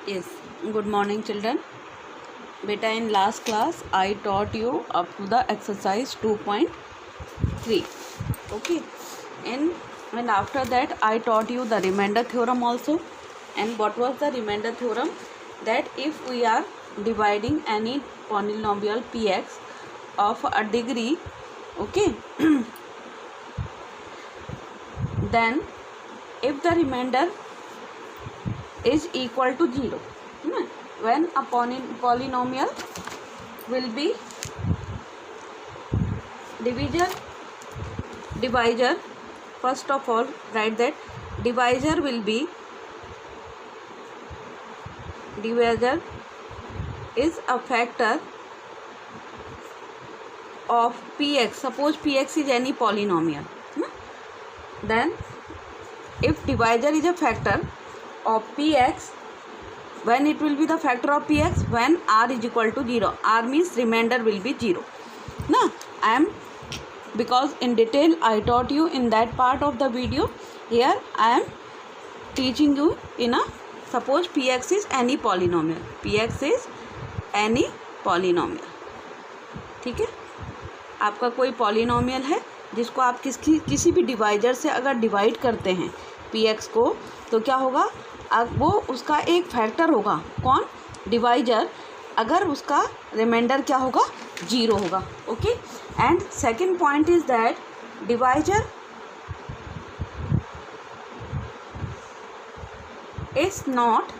Yes, good morning children. Beta, in last class I taught you up to the exercise 2.3. Okay, and after that I taught you the remainder theorem also. And what was the remainder theorem? That if we are dividing any polynomial px of a degree, okay, then if the remainder is equal to 0, when a polynomial will be divisor, first of all write that divisor is a factor of px. Suppose px is any polynomial, then if divisor is a factor of px, when it will be the factor of px? When r is equal to 0. R means remainder will be 0. Now because in detail I taught you in that part of the video. Here I am teaching you in a, suppose px is any polynomial, px is any polynomial. ठीक है, आपका कोई polynomial है जिसको आप किसी भी divisor से अगर डिवाइड करते हैं px को, तो क्या होगा? वो उसका एक फैक्टर होगा. कौन? डिवाइजर. अगर उसका रिमाइंडर क्या होगा? 0 होगा. Okay. And second point is that divisor is not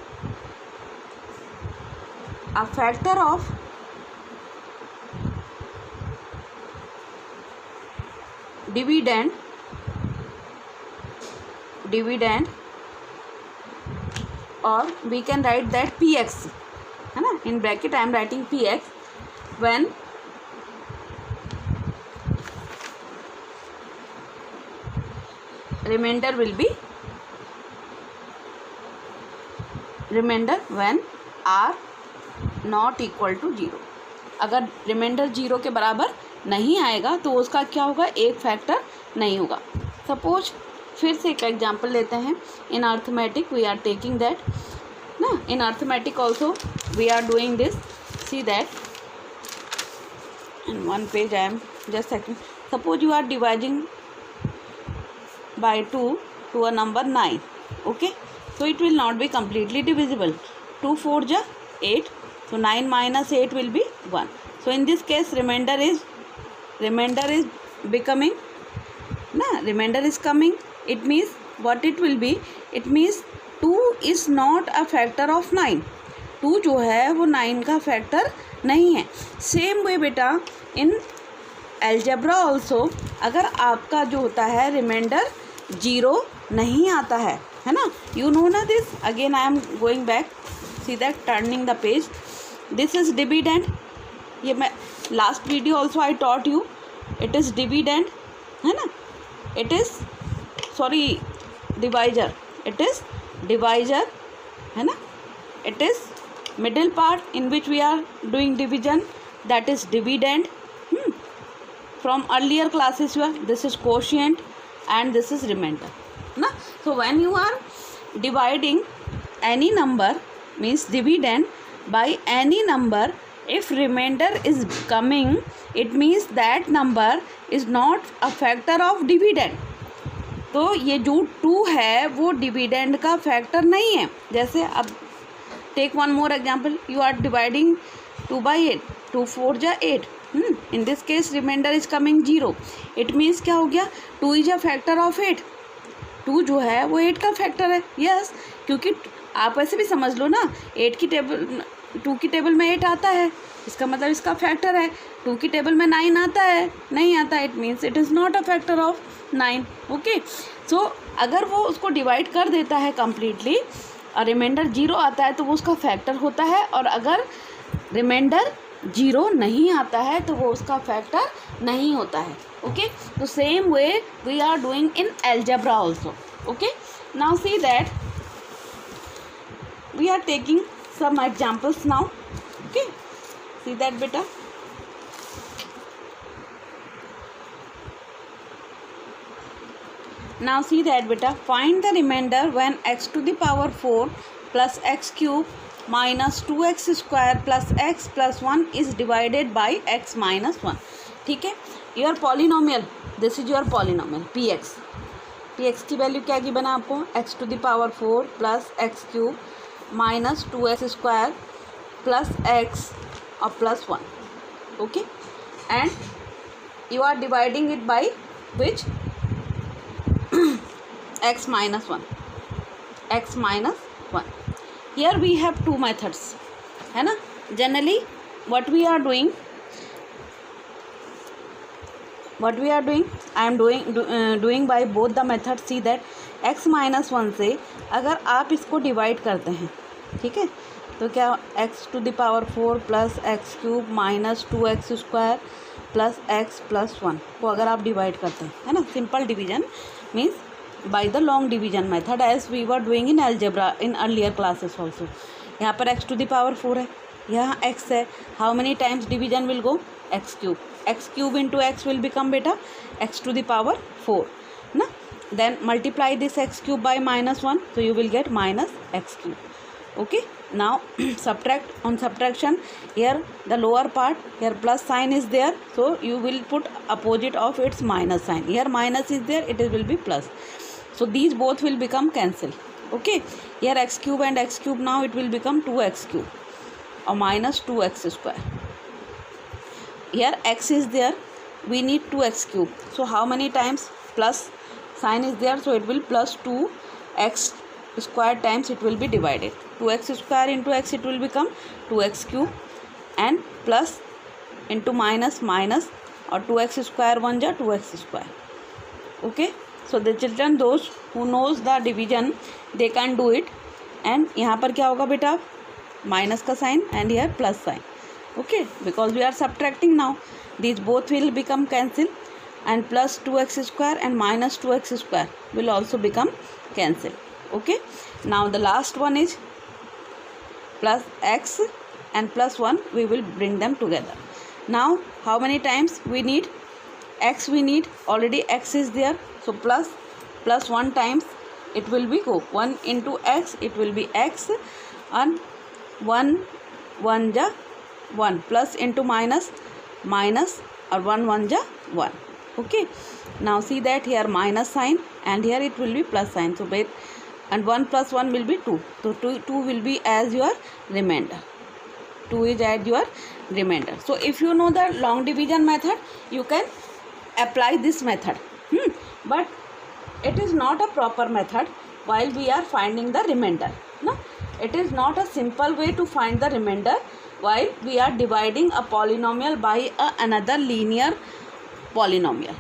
a factor of dividend or we can write that px, है ना, in bracket I am writing px when remainder when r not equal to 0. अगर reminder 0 के बराबर नहीं आएगा तो उसका क्या होगा? एक फैक्टर नहीं होगा. सपोज फिर से एक एग्जाम्पल लेते हैं. In arithmetic we are taking that ना, in arithmetic also we are doing this. See that in one page I am just second. Suppose you are dividing by 2 to a number 9. Okay, so it will not be completely divisible. 2 4 जा 8, so 9 minus 8 will be 1. So in this case remainder is becoming, remainder is coming. It means what it will be? It means 2 is not a factor of 9. 2 जो है वो 9 का factor नहीं है. Same way बेटा इन algebra also, अगर आपका जो होता है रिमाइंडर 0 नहीं आता है ना, यू नो ना this. Again I am going back. See that turning the page. This is dividend. ये मैं last video also I taught you. It is dividend, है ना. It is sorry divisor. It is divisor, है ना. It is middle part in which we are doing division, that is dividend. From earlier classes you are, this is quotient and this is remainder ना. So when you are dividing any number means dividend by any number, if remainder is coming, it means that number is not a factor of dividend. तो ये जो 2 है वो dividend का factor नहीं है. जैसे अब take one more example. You are dividing 2 by 8. 2 4 जा 8. In this case remainder is coming 0. It means क्या हो गया? 2 इज अ फैक्टर ऑफ 8. 2 जो है वो 8 का फैक्टर है. यस, क्योंकि आप ऐसे भी समझ लो ना, 2 की टेबल में 8 आता है, इसका मतलब इसका फैक्टर है. 2 की टेबल में 9 आता है, नहीं आता. It means it is not a factor of 9. Okay. So अगर वो उसको डिवाइड कर देता है कम्प्लीटली और रिमाइंडर 0 आता है तो वो उसका फैक्टर होता है. और अगर रिमाइंडर 0 नहीं आता है तो वो उसका फैक्टर नहीं होता है. ओके. तो same way we are doing in algebra also. Okay. Now see that we are taking some examples now. Okay, see that beta. Now see that beta, find the remainder when x to the power 4 plus x cube minus 2x² plus x plus 1 is divided by x minus 1. ठीक है, your polynomial, this is your polynomial px की value क्या की बना आपको, x⁴ plus x cube minus 2x² plus x और plus 1. Okay, and you are dividing it by which x minus 1. Here we have two methods, है ना. Generally what we are doing I am doing by both the methods. See that x minus 1 से अगर आप इसको divide करते हैं, ठीक है, तो क्या x⁴ plus x cube minus 2x² plus x plus 1 को अगर आप डिवाइड करते हैं, है ना, simple division means by the long division method as we were doing in algebra in earlier classes also. यहाँ पर x⁴ है, यहाँ x है, how many times division will go, x cube into x will become बेटा x⁴ ना. Then multiply this x cube by -1, so you will get -x cube. Okay, now subtract. On subtraction, here the lower part, here plus sign is there, so you will put opposite of its minus sign. Here minus is there, it will be plus, so these both will become cancel. Okay, here x cube and x cube, now it will become 2x cube or minus 2x². Here x is there, we need 2x cube, so how many times plus sign is there, so it will plus 2x square times it will be divided. 2x² into x, it will become 2x cube, and plus into minus minus, or 2x² 1 ja 2x². Okay, so the children, those who knows the division, they can do it. And यहाँ पर क्या होगा बेटा, minus का sign and here plus sign. Okay, because we are subtracting now, these both will become cancel, and plus 2x² and minus 2x² will also become cancel. Okay, now the last one is plus x and plus 1, we will bring them together. Now how many times we need x, we need already x is there, so plus 1 times it will be go 1 into x, it will be x, and 1 ja 1 plus into minus minus, or 1 1 ja 1. Okay, now see that here minus sign and here it will be plus sign, so wait, and 1 plus 1 will be 2, so 2 will be as your remainder. 2 is as your remainder. So if you know the long division method, you can apply this method, but it is not a proper method while we are finding the remainder. No, it is not a simple way to find the remainder while we are dividing a polynomial by another linear polynomial,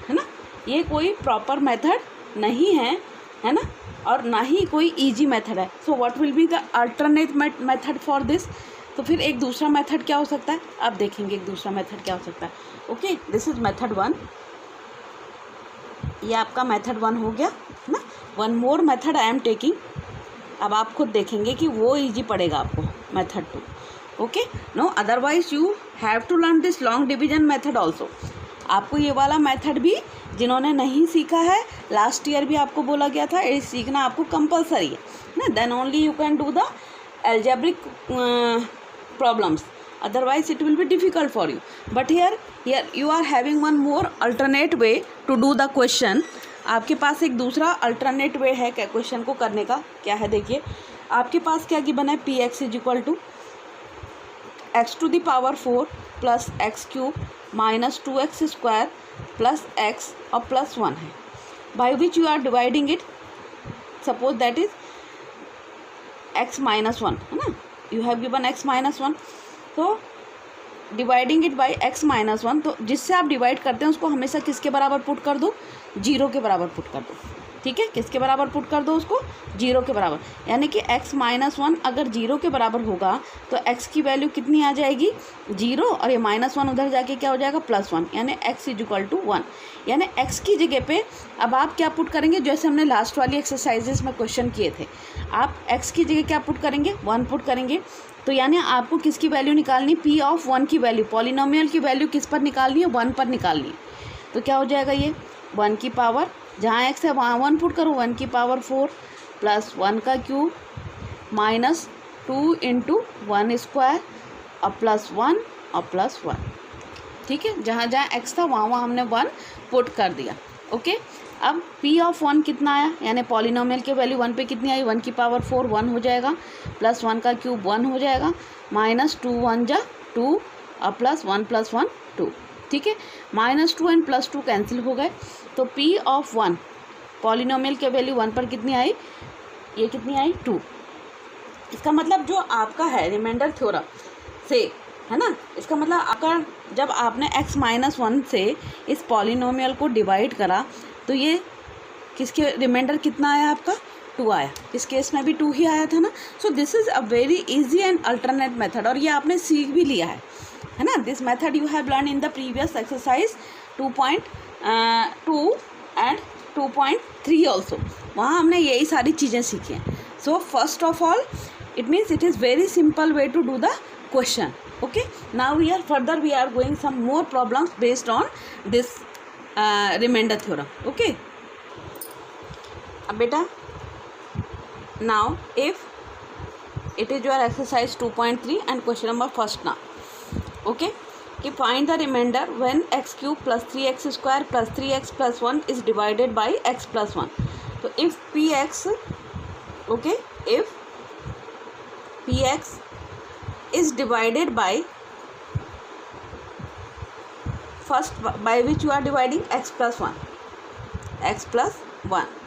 है ना. ये कोई proper method नहीं है, है ना, और ना ही कोई easy method है. So what will be the alternate method for this? तो फिर एक दूसरा मेथड क्या हो सकता है, आप देखेंगे एक दूसरा मेथड क्या हो सकता है. ओके, दिस इज मेथड 1, ये आपका मेथड 1 हो गया ना. One more method I am taking, अब आप खुद देखेंगे कि वो इजी पड़ेगा आपको method 2. Okay, no, otherwise you have to learn this long division method also. आपको ये वाला मेथड भी जिन्होंने नहीं सीखा है, लास्ट ईयर भी आपको बोला गया था, ये सीखना आपको कंपलसरी है ना. Then only you can do the algebraic problems, otherwise it will be difficult for you. But here you are having one more alternate way to do the question. आपके पास एक दूसरा अल्टरनेट वे है क्या क्वेश्चन को करने का. क्या है देखिए, आपके पास क्या गिवन है, p x is equal to x⁴ plus x cube minus 2x² plus x और प्लस 1 है, by which you are dividing it. Suppose that is x minus 1, है ना, you have given x minus 1, तो dividing it by x minus 1, तो जिससे आप डिवाइड करते हैं उसको हमेशा किसके बराबर पुट कर दो, 0 के बराबर पुट कर दो. ठीक है, किसके बराबर पुट कर दो उसको, 0 के बराबर. यानी कि x माइनस 1 अगर 0 के बराबर होगा तो x की वैल्यू कितनी आ जाएगी, 0, और ये -1 उधर जाके क्या हो जाएगा, +1, यानी x इज इक्वल टू 1. यानी x की जगह पे अब आप क्या पुट करेंगे, जैसे हमने लास्ट वाली एक्सरसाइजेस में क्वेश्चन किए थे, आप x की जगह क्या पुट करेंगे, 1 पुट करेंगे. तो यानी आपको किसकी वैल्यू निकालनी, p ऑफ 1 की वैल्यू, पॉलिनोमियल की वैल्यू किस पर निकालनी है, 1 पर निकालनी है. तो क्या हो जाएगा, ये 1 की पावर, जहाँ x है वहाँ 1 पुट करो, 1 की पावर 4 प्लस 1 का क्यूब माइनस 2 इंटू 1 स्क्वायर और प्लस 1 और प्लस 1, ठीक है। जहाँ जहाँ x था वहाँ वहाँ हमने 1 पुट कर दिया, ओके। अब p ऑफ 1 कितना आया, यानी पॉलिनोमियल की वैल्यू 1 पे कितनी आई, 1 की पावर 4 1 हो जाएगा, प्लस 1 का क्यूब 1 हो जाएगा, माइनस 2 1 जा 2 और प्लस 1 2, ठीक है। माइनस 2 एंड प्लस 2 कैंसिल हो गए, तो p ऑफ 1 पॉलिनोमियल के वैल्यू 1 पर कितनी आई, ये कितनी आई 2। इसका मतलब जो आपका है रिमाइंडर थ्योरम से, है ना, इसका मतलब आपका जब आपने x माइनस 1 से इस पॉलिनोमियल को डिवाइड करा तो ये किसके रिमाइंडर कितना आया आपका 2 आया। इस केस में भी 2 ही आया था ना। So this is a very easy and alternate method, और ये आपने सीख भी लिया है ना। This method you have learn in the previous exercise 2.2 and 2.3 also, वहाँ हमने यही सारी चीज़ें सीखी हैं। So first of all it means it is very simple way to do the question, okay. Now we are going some more problems based on this remainder theorem, okay. अब बेटा now if it is your exercise 2.3 and question number first now, okay, कि find the remainder when x cube plus 3x square plus 3x plus 1 is divided by x plus 1. So if px, okay, if px is divided by first by which you are dividing x plus 1,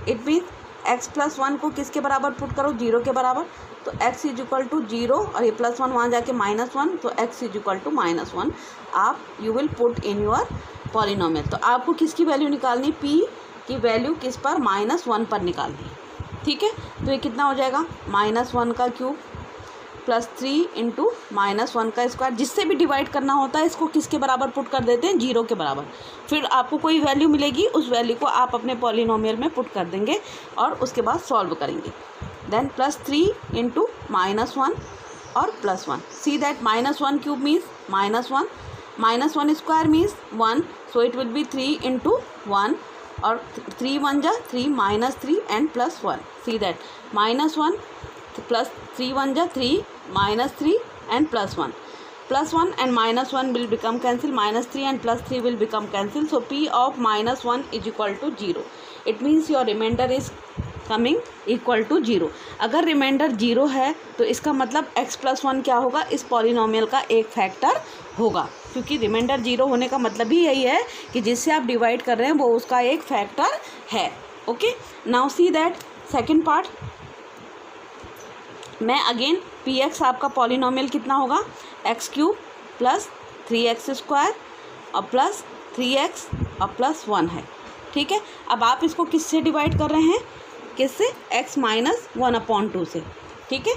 it means x plus 1 को किसके बराबर put करो, 0 के बराबर, तो x is equal to 0 और ये plus 1 वहाँ जाके -1, तो x इज इक्वल टू -1 आप you will put in your polynomial. तो आपको किसकी वैल्यू निकालनी, p की वैल्यू किस पर, -1 पर निकालनी, ठीक है। तो ये कितना हो जाएगा, -1 का क्यूब प्लस 3 इंटू -1 का स्क्वायर, जिससे भी डिवाइड करना होता है इसको किसके बराबर पुट कर देते हैं, 0 के बराबर। फिर आपको कोई वैल्यू मिलेगी, उस वैल्यू को आप अपने पॉलिनोमियल में पुट कर देंगे और उसके बाद सॉल्व करेंगे। देन प्लस 3 इंटू -1 और plus 1, see that -1 cube means -1, -1 square means 1, so it will B 3 into 1 और 3 1 जा 3 -3 and plus 1, see that -1 plus 3 1 जा 3 -3 and plus 1 and -1 will become cancel, -3 and plus 3 will become cancel, so p of -1 is equal to 0. It means your remainder is coming equal to 0. अगर reminder 0 है तो इसका मतलब x plus 1 क्या होगा, इस polynomial का एक फैक्टर होगा, क्योंकि रिमाइंडर 0 होने का मतलब ही यही है कि जिससे आप डिवाइड कर रहे हैं वो उसका एक फैक्टर है, okay. Now see that second part में अगेन पी एक्स आपका पॉलिनोमियल कितना होगा, x cube plus 3x square और प्लस 3x और प्लस 1 है, ठीक है। अब आप इसको किससे डिवाइड कर रहे हैं, किससे, x माइनस 1/2 से, ठीक है।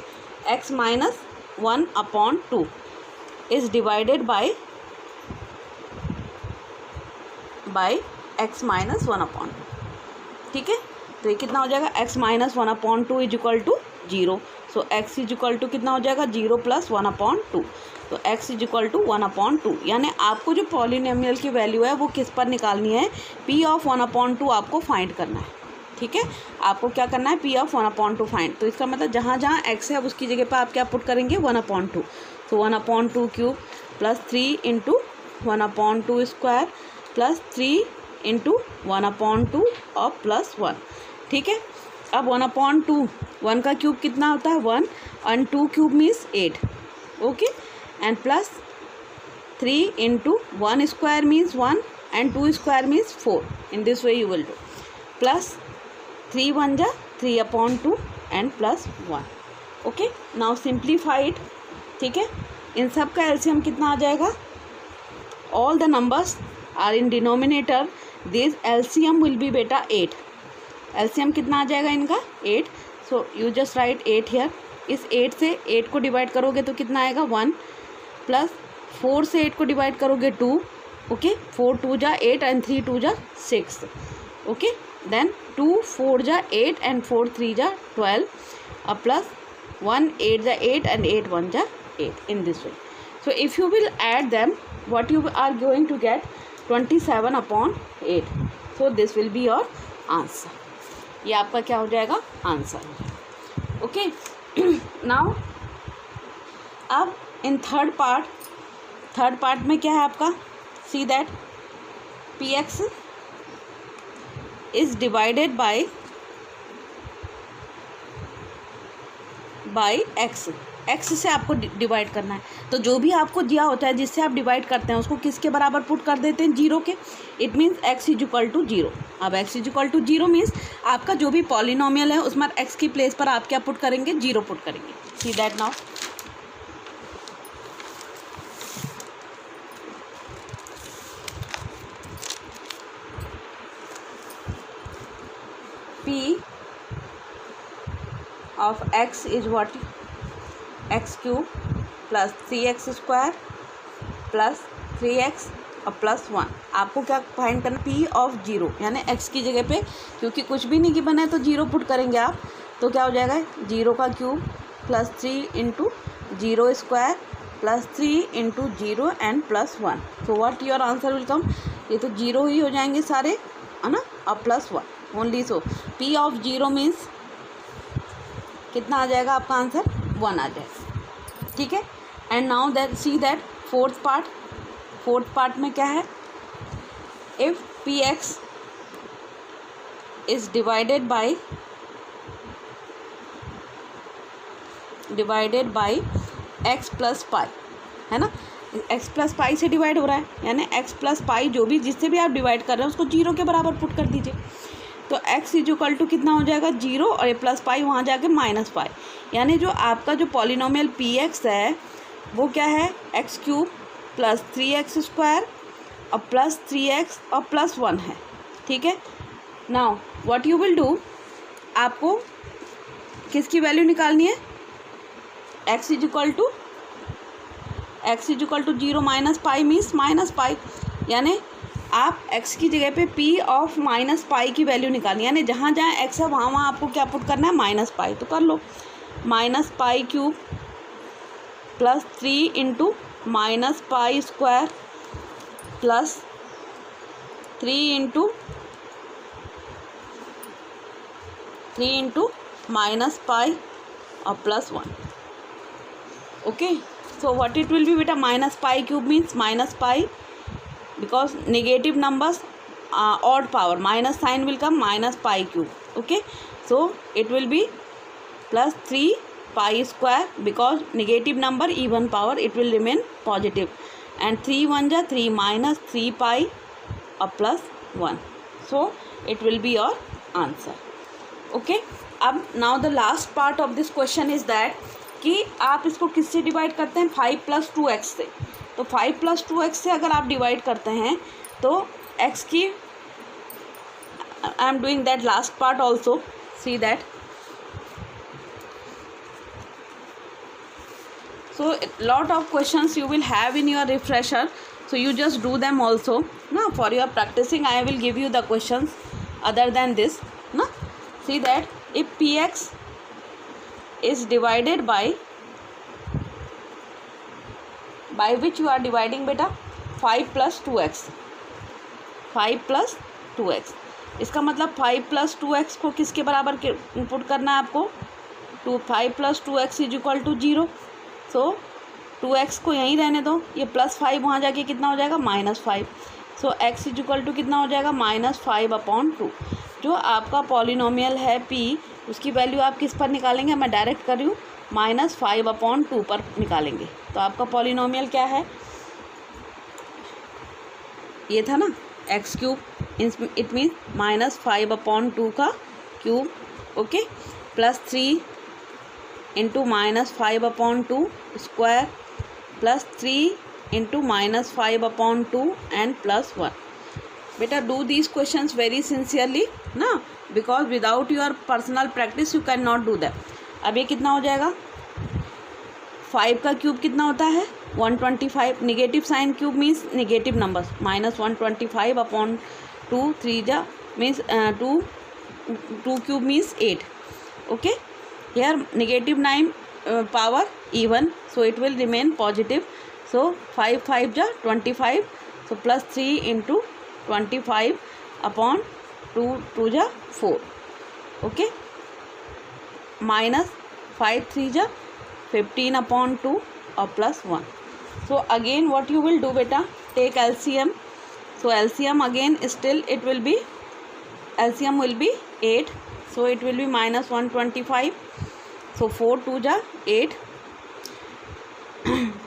x minus 1/2 is divided by x minus 1/2, ठीक है। तो ये कितना हो जाएगा, x minus 1/2 is equal to 0, so x is equal to कितना हो जाएगा, 0 प्लस 1/2, तो x इज इक्वल टू 1/2, यानी आपको जो पॉलिनोमियल की वैल्यू है वो किस पर निकालनी है, p ऑफ 1/2 आपको फाइंड करना है, ठीक है। आपको क्या करना है, p ऑफ 1/2 फाइंड, तो इसका मतलब जहाँ जहाँ x है उसकी जगह पर आप क्या पुट करेंगे, 1/2, तो 1/2 cube plus 3 into 1/2 square plus 3 into 1/2 और प्लस 1, ठीक है। अब 1/2, 1 का क्यूब कितना होता है 1 and 2 cube means 8, okay, and plus 3 into 1 square means 1 and 2 square means 4, in this way you will do, plus 3 1 जा 3/2 and plus 1, okay. Now simplify it, ठीक है। इन सब का एलसीएम कितना आ जाएगा, all the numbers are in denominator, this LCM will be बेटा 8, एलसीएम कितना आ जाएगा इनका 8, so you just right 8 here. इस 8 से 8 को डिवाइड करोगे तो कितना आएगा 1, प्लस 4 से 8 को डिवाइड करोगे 2, ओके, 4 2 जा 8 एंड 3 2 जा 6, ओके, देन 2 4 जा 8 एंड 4 3 जा 12, अब प्लस 1 8 जा 8 एंड 8 1 जा 8, in this way. So if you will add them, what you are going to get 27/8. So this will be your answer. ये आपका क्या हो जाएगा, आंसर, ओके। नाउ अब इन थर्ड पार्ट में क्या है आपका, see that P x is divided bye x से आपको डिवाइड करना है। तो जो भी आपको दिया होता है जिससे आप डिवाइड करते हैं उसको किसके बराबर पुट कर देते हैं, 0 के। It means x is equal to 0। अब x is equal to 0 means आपका जो भी पॉलिनोमियल है उसमें x की प्लेस पर आप क्या पुट करेंगे, 0 पुट करेंगे। See that now p of x is what, x cube plus 3x square plus 3x और प्लस 1। आपको क्या फाइंड करना, p ऑफ 0 यानी x की जगह पे, क्योंकि कुछ भी नहीं गिवन है तो 0 पुट करेंगे आप। तो क्या हो जाएगा, 0 का cube plus 3 into 0 square plus 3 into 0 and plus 1। So what your answer will come, ये तो 0 ही हो जाएंगे सारे, है ना, और plus 1 only. So p of 0 means कितना आ जाएगा आपका आंसर, 1 आ जाएगा, ठीक है। And now that see that fourth part में क्या है, if P x is divided bye x plus pi, है ना, एक्स प्लस पाई से डिवाइड हो रहा है, यानी एक्स प्लस पाई जो भी जिससे भी आप डिवाइड कर रहे हैं उसको 0 के बराबर पुट कर दीजिए। तो x इज इक्वल टू कितना हो जाएगा, 0, और ये प्लस पाई वहाँ जाके माइनस पाई, यानी जो आपका जो पॉलिनोमियल पी एक्स है वो क्या है, x cube plus 3x square और प्लस 3x और प्लस 1 है, ठीक है। Now what you will do, आपको किसकी वैल्यू निकालनी है, x is equal to 0 minus pi means minus pi, यानी आप x की जगह पे p ऑफ माइनस पाई की वैल्यू निकालनी है, यानी जहाँ जहाँ x है वहाँ आपको क्या पुट करना है, माइनस पाई। तो कर लो, minus pi cube plus 3 into minus pi square plus 3 into minus pi और plus 1। Okay, so what it will be बेटा, minus pi cube means minus pi, because negative numbers odd power minus sign will come minus pi cube. Okay, so it will be plus 3 pi square, because negative number even power it will remain positive, and 3 1 ja 3 minus 3 pi plus 1. So it will be your answer. Okay, अब now the last part of this question is that कि आप इसको किससे divide करते हैं, 5 + 2x से। तो 5 + 2x से अगर आप डिवाइड करते हैं तो x की, I am doing that last part also, see that. So lot of questions you will have in your refresher, so you just do them also ना, for your practicing I will give you the questions other than this ना। See that if P X is divided by which you are dividing beta, 5 + 2x, 5 + 2x। इसका मतलब 5 + 2x को किसके बराबर put करना है आपको, 5 + 2x is equal to 0। So 2x को यहीं रहने दो, ये +5 वहाँ जाके कितना हो जाएगा, -5। सो x इज इक्वल टू कितना हो जाएगा, -5/2। जो आपका पॉलिनोमियल है p, उसकी वैल्यू आप किस पर निकालेंगे, मैं डायरेक्ट कर रही हूँ, -5/2 पर निकालेंगे। तो आपका पॉलिनोमियल क्या है, ये था ना एक्स क्यूब, इट मीन -5/2 का cube, okay, plus 3 into -5/2 square plus 3 into -5/2 and plus 1। बेटा do these questions very sincerely ना, because without your personal practice you can not do that. अब ये कितना हो जाएगा, 5 का क्यूब कितना होता है, 125। Negative sine cube means negative numbers, -125/2, 3 जा means 2 cube means 8। Okay, here negative 9 power even, so it will remain positive. So 5 5 ja 25, so plus 3 into 25/2 2 ja 4, okay, minus 5 3 जा 15/2 और plus 1. So again what you will do beta, take LCM. So LCM again still it will be, LCM will be 8. So it will be minus 125. So 4 2 जा 8.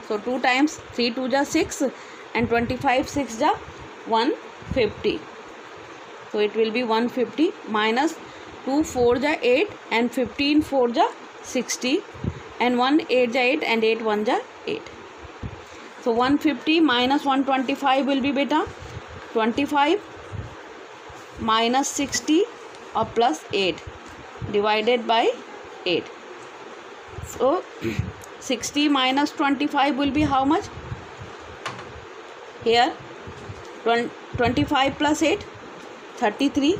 So 2 times 3 2 जा 6 and 25 6 जा 150. So it will be 150 minus 2 4 जा 8 and 15 4 जा 60 and 1 8 जा 8 and 8 1 जा 8. So 150 minus 125 will be beta 25 minus 60 or plus 8 divided by 8. So 60 minus 25 will be how much? Here 25 plus 8 33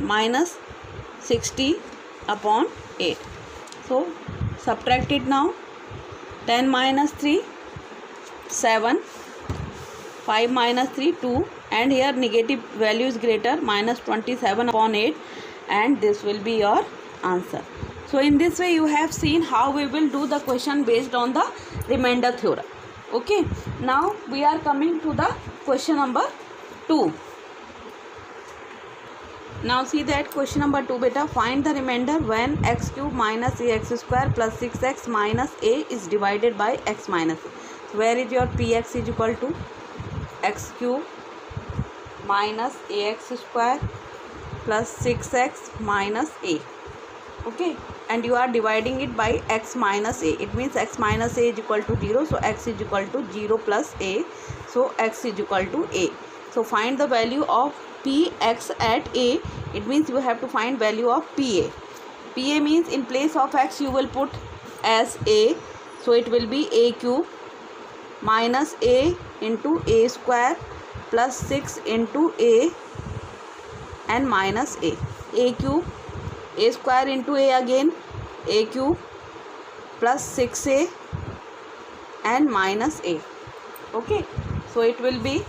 minus 60 upon 8. So subtract it now. 10 minus 3 7, 5 minus 3 2, and here negative value is greater, minus 27 upon 8, and this will be your answer. So in this way you have seen how we will do the question based on the remainder theorem. Okay, now we are coming to the question number 2. Now see that question number 2 beta, find the remainder when x cube minus ax square plus 6x minus a is divided by x minus a. So where is your px is equal to x cube minus ax square plus 6x minus a. Okay, and you are dividing it by x minus a. It means x minus a is equal to 0. So x is equal to 0 plus a. So x is equal to a. So find the value of px at a. It means you have to find value of pa. Pa means in place of x you will put as a. So it will be a cube minus a into a square plus 6 into a and minus a. A cube, a square into a again, a cube plus 6a and minus a. Okay, so it will be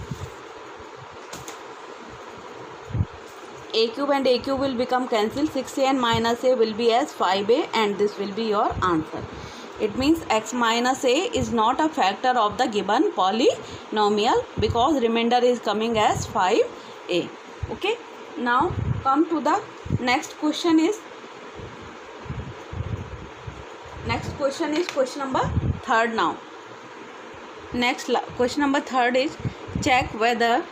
a cube and a cube will become cancelled, 6a and minus a will be as 5a, and this will be your answer. It means x minus a is not a factor of the given polynomial because remainder is coming as 5a. Okay, now come to the next question is question number 3rd. Now next question number 3rd is check whether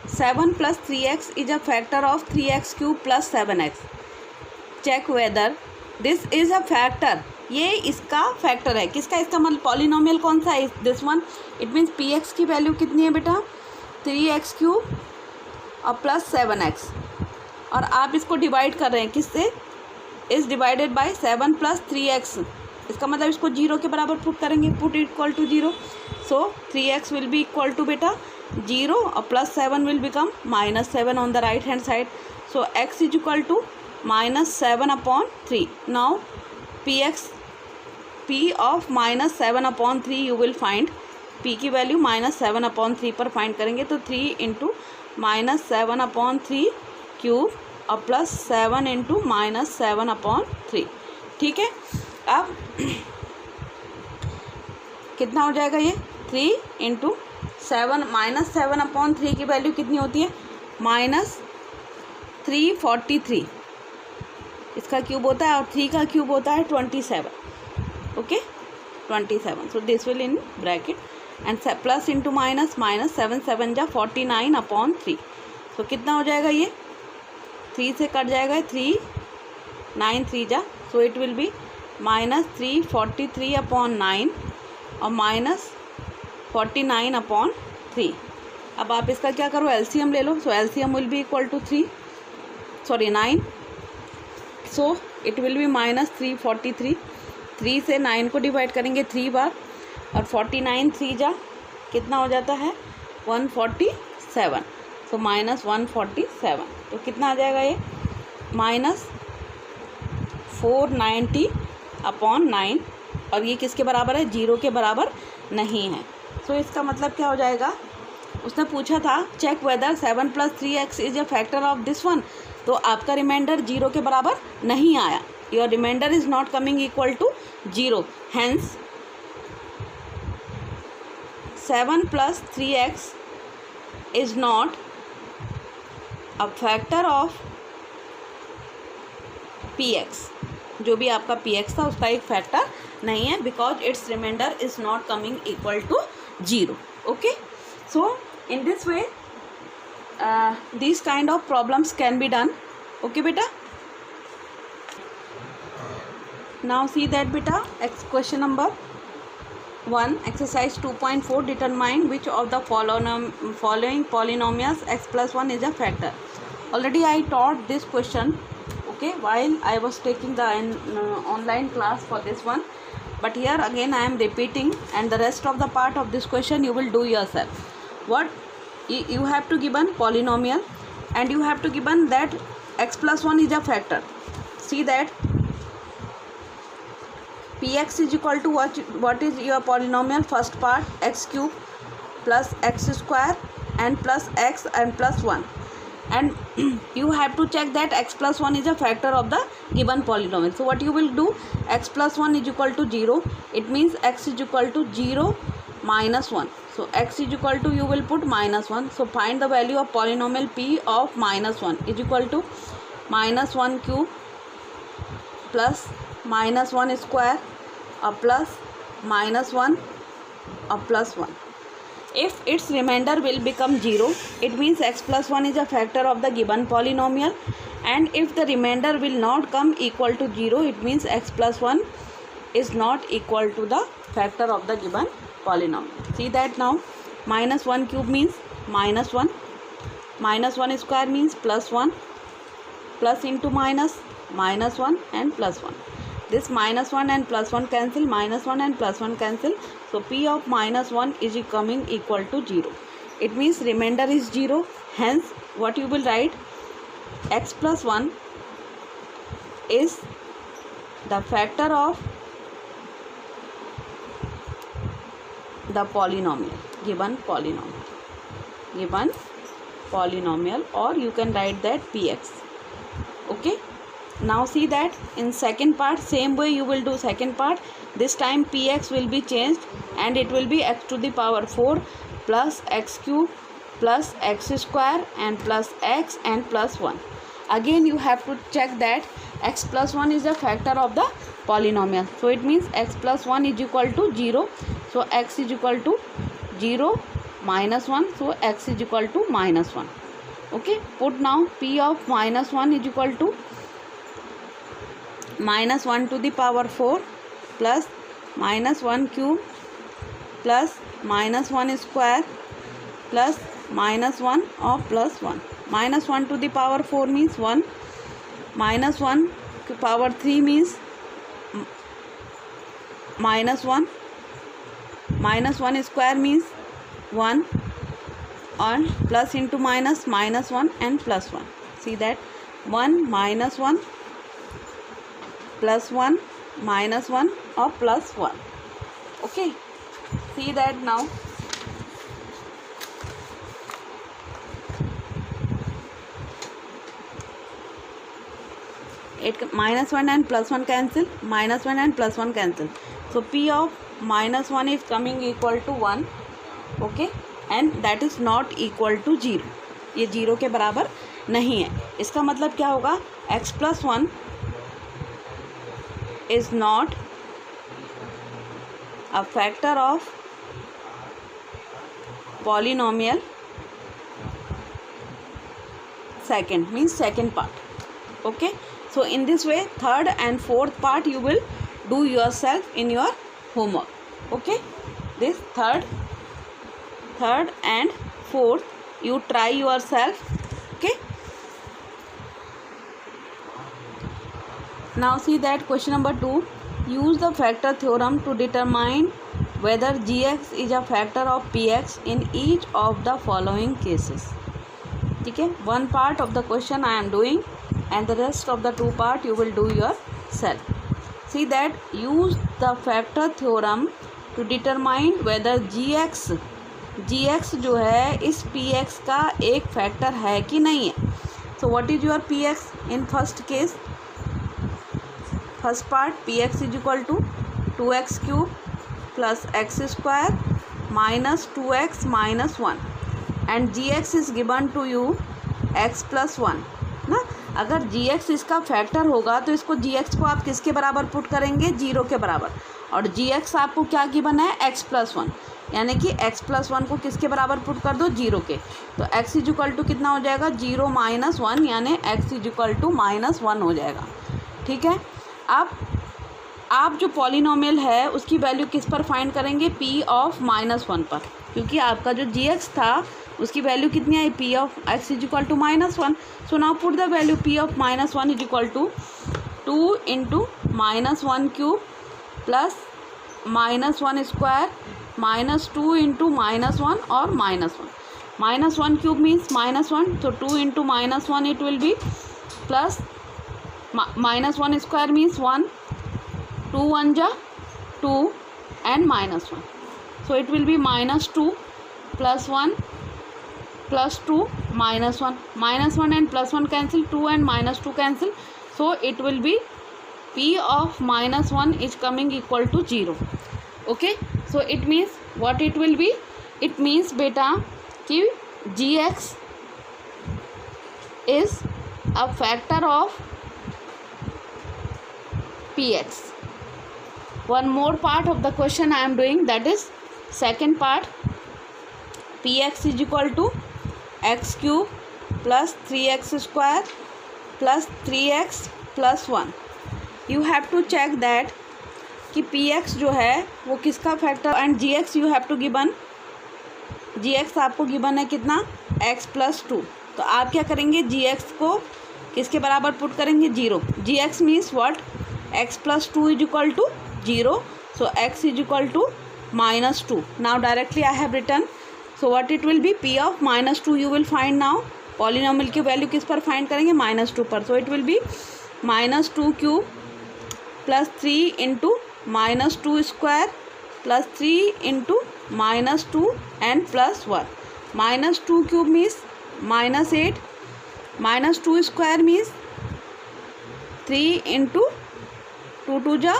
7 plus 3x is a factor of 3x cube plus 7x. Check whether this is a factor. ये इसका factor है. किसका? इसका मतलब polynomial कौन सा है? This one. It means P x की वैल्यू कितनी है बेटा? 3x क्यूब और प्लस 7x, और आप इसको डिवाइड कर रहे हैं किससे? Is divided by 7 plus 3x. इसका मतलब इसको 0 के बराबर पुट करेंगे, put equal to 0. So 3x will be equal to बेटा 0 और plus 7 will become minus 7 on the right hand side. So x is equal to minus 7 upon 3. नाउ p of minus 7 upon 3 you will find. p की वैल्यू minus 7 upon 3 पर find करेंगे तो 3 into minus 7 upon 3 cube और plus 7 into minus 7 upon 3. ठीक है, अब कितना हो जाएगा ये? 3 इंटू 7 माइनस 7 अपॉन 3 की वैल्यू कितनी होती है? माइनस 343. इसका क्यूब होता है और 3 का क्यूब होता है 27. Okay, 27. So this will in bracket and plus into minus, minus 7 7 जा 49 अपॉन 3. तो कितना हो जाएगा ये? 3 से कट जाएगा, 3 9 3 जा. सो it will be minus 343 upon 9 और माइनस 49 अपॉन 3. अब आप इसका क्या करो? एलसीएम ले लो. So LCM will be equal to 9. So it will be minus 343. 3 से 9 को डिवाइड करेंगे 3 बार और 49 3 जा कितना हो जाता है? 147. So minus 147. तो कितना आ जाएगा ये? माइनस 490 अपॉन 9, और ये किसके बराबर है? 0 के बराबर नहीं है. सो इसका मतलब क्या हो जाएगा? उसने पूछा था check whether 7 plus 3x is a factor of this one, तो आपका रिमाइंडर 0 के बराबर नहीं आया. your remainder is not coming equal to 0. Hence 7 plus 3x is not a factor of px. जो भी आपका px था उसका एक फैक्टर नहीं है, because it's reminder is not coming equal to 0. Okay, so in this way these kind of problems can be done. Okay beta, now see that beta, question number 1, exercise 2.4, determine which of the following polynomials x plus 1 is a factor. Already I taught this question, okay, while I was taking the online class for this one, but here again I am repeating, and the rest of the part of this question you will do yourself. What you have to given polynomial, and you have to given that x plus 1 is a factor. See that px is equal to what is your polynomial? First part x cube plus x square and plus x and plus 1, and you have to check that x plus 1 is a factor of the given polynomial. So what you will do, x plus 1 is equal to 0, it means x is equal to 0 minus 1. So x is equal to, you will put minus 1. So find the value of polynomial p of minus 1 is equal to minus 1 cube plus minus 1 square plus minus 1 plus 1. If its remainder will become 0, it means x plus 1 is a factor of the given polynomial, and if the remainder will not come equal to 0, it means x plus 1 is not equal to the factor of the given polynomial. See that now, minus 1 cube means minus 1, minus 1 square means plus 1, plus into minus, minus 1 and plus 1. This minus 1 and plus 1 cancel, minus 1 and plus 1 cancel. So p of minus 1 is coming equal to 0. It means remainder is 0. Hence what you will write, x plus 1 is the factor of the polynomial, given polynomial, or you can write that px. Okay, now see that in second part, same way you will do second part. This time px will be changed, and it will be x to the power 4 plus x cube plus x square and plus x and plus 1. Again you have to check that x plus 1 is a factor of the polynomial. So it means x plus 1 is equal to 0. So x is equal to 0 minus 1. So x is equal to minus 1. Okay, put now p of minus 1 is equal to minus 1 to the power 4 plus minus 1 cube plus minus 1 square plus minus 1 or plus 1. Minus 1 to the power 4 means 1, minus 1 to power 3 means minus 1, minus 1 square means 1, and plus into minus, minus 1 and plus 1. See that 1 minus 1 plus 1 minus 1 or plus 1. Okay, see that now. It minus 1 and plus 1 cancel, minus 1 and plus 1 cancel. So p of minus 1 is coming equal to 1. Okay, and that is not equal to 0. ये 0 के बराबर नहीं है. इसका मतलब क्या होगा, x plus 1 is not a factor of polynomial second, means second part. Okay, so in this way third and fourth part you will do yourself in your homework. Okay, this third and fourth you try yourself. Okay, now see that question number 2, use the factor theorem to determine whether gx is a factor of px in each of the following cases. ठीक है, one part of the question I am doing, and the rest of the two part you will do yourself. See that, use the factor theorem to determine whether gx जो है इस px का एक factor है कि नहीं है. So what is your px in first case? First part p x is equal to 2x cube plus x square minus 2x minus 1 and g x is given to you x plus 1 ना। अगर जी x इसका factor होगा तो इसको जी x को आप किसके बराबर पुट करेंगे, 0 के बराबर, और जी एक्स आपको क्या गिवन है, x प्लस 1, यानी कि x प्लस 1 को किसके बराबर पुट कर दो, 0 के, तो x इज इक्वल टू कितना हो जाएगा, 0 माइनस 1, यानी x is equal to minus 1 हो जाएगा। ठीक है, अब आप जो पॉलिनोमियल है उसकी वैल्यू किस पर फाइंड करेंगे, p ऑफ माइनस 1 पर, क्योंकि आपका जो जी एक्स था उसकी वैल्यू कितनी आई, p of x is equal to minus 1। So now put the value p of minus 1 is equal to 2 into minus 1 cube plus minus 1 square minus 2 into minus 1 और minus 1 cube means minus 1, तो 2 into minus 1 it will B plus minus 1 square means 1, 2 1 जा 2 and minus 1, so it will be minus 2 plus 1 plus 2 minus 1, minus 1 and plus 1 cancel, 2 and minus 2 cancel, so it will be p of minus 1 is coming equal to 0. Okay, so it means what it will be, it means beta कि gx is a factor of px. One more part of the question I am doing, that is second part, px is equal to x cube plus 3x square plus 3x plus 1. You have to check that कि px जो है वो किसका factor, and gx you have to given, gx आपको given है कितना, x plus 2, तो आप क्या करेंगे, gx को किसके बराबर पुट करेंगे, 0, gx means what, x plus 2 is equal to 0, so x is equal to minus 2. Now directly I have written, so what it will be, p of minus 2 you will find now, polynomial की value किस पर find करेंगे, minus 2 पर, so it will be minus 2 cube plus 3 into minus 2 square plus 3 into minus 2 and plus 1, minus 2 cube means minus 8, minus 2 square means 3 into 2 2 जा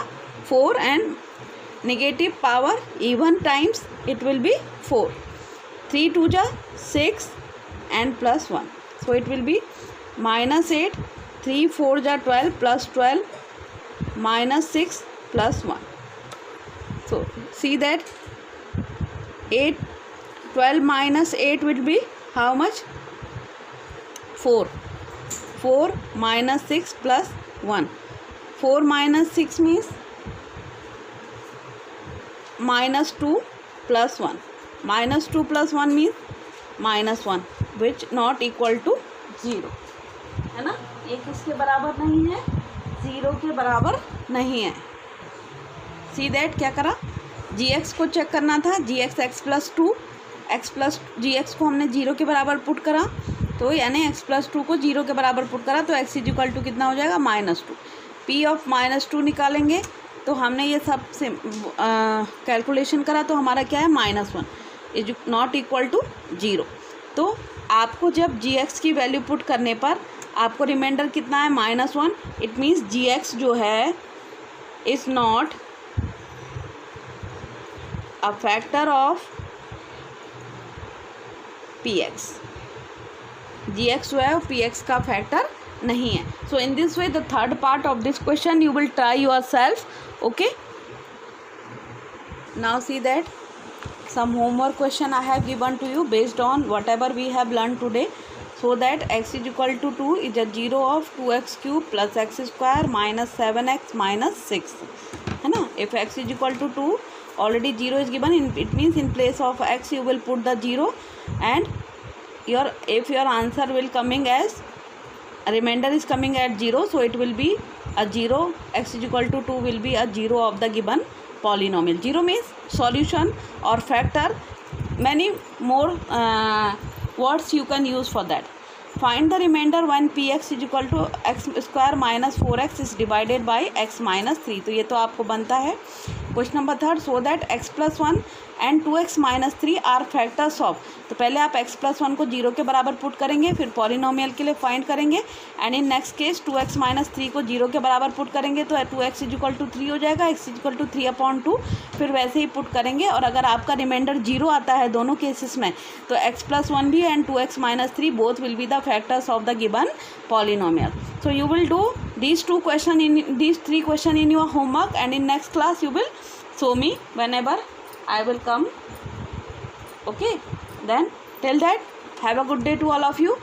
4 and negative power even times it will be 4, 3 2 ja 6 and plus 1, so it will be minus 8, 3 4 ja 12 plus 12 minus 6 plus 1. So see that 8 12 minus 8 will be how much, 4, 4 minus 6 plus 1, 4 minus 6 means minus 2 plus 1, minus 2 plus 1 means minus 1 which not equal to 0, है ना, ये किसके बराबर नहीं है, 0 के बराबर नहीं है। सी दैट क्या करा, gx को चेक करना था, gx x plus 2, x plus gx को हमने 0 के बराबर पुट करा, तो यानी x प्लस 2 को 0 के बराबर पुट करा, तो x इज इक्वल टू कितना हो जाएगा, माइनस 2, p ऑफ माइनस 2 निकालेंगे, तो हमने ये सब से कैलकुलेशन करा, तो हमारा क्या है, minus 1 is not equal to 0। तो आपको जब gx की वैल्यू पुट करने पर आपको रिमाइंडर कितना है, माइनस 1, इट मीन्स gx जो है is not a factor of px, gx जो है वो px का फैक्टर नहीं है। So in this way the third part of this question you will try yourself, okay, now see that some homework question I have given to you based on whatever we have learned today, so that x is equal to 2 is a 0 of 2x cube plus x square minus 7x minus 6, है ना, if x is equal to 2 already 0 is given, it means in place of x you will put the 0, and if your answer will coming as remainder is coming at 0, so it will be a 0, x is equal to 2 will be a 0 of the given polynomial. 0 means solution or factor, many more words you can use for that. Find the remainder when px is equal to x square minus 4x is divided by x minus 3, तो ये तो आपको बनता है question number third, so that x+1 and 2x-3 are factors of, तो पहले आप x+1 को 0 के बराबर पुट करेंगे, फिर पॉलिनोमियल के लिए फाइंड करेंगे, and in next case 2x-3 को 0 के बराबर पुट करेंगे तो 2x = 3 हो जाएगा, x = 3/2, फिर वैसे ही पुट करेंगे। और अगर आपका रिमाइंडर 0 आता है दोनों केसेस में तो x+1 भी and 2x-3 both will be the factors of the given polynomial. So you will do these three question in your homework, and in next class you will show me whenever I will come. Okay, then till that, have a good day to all of you.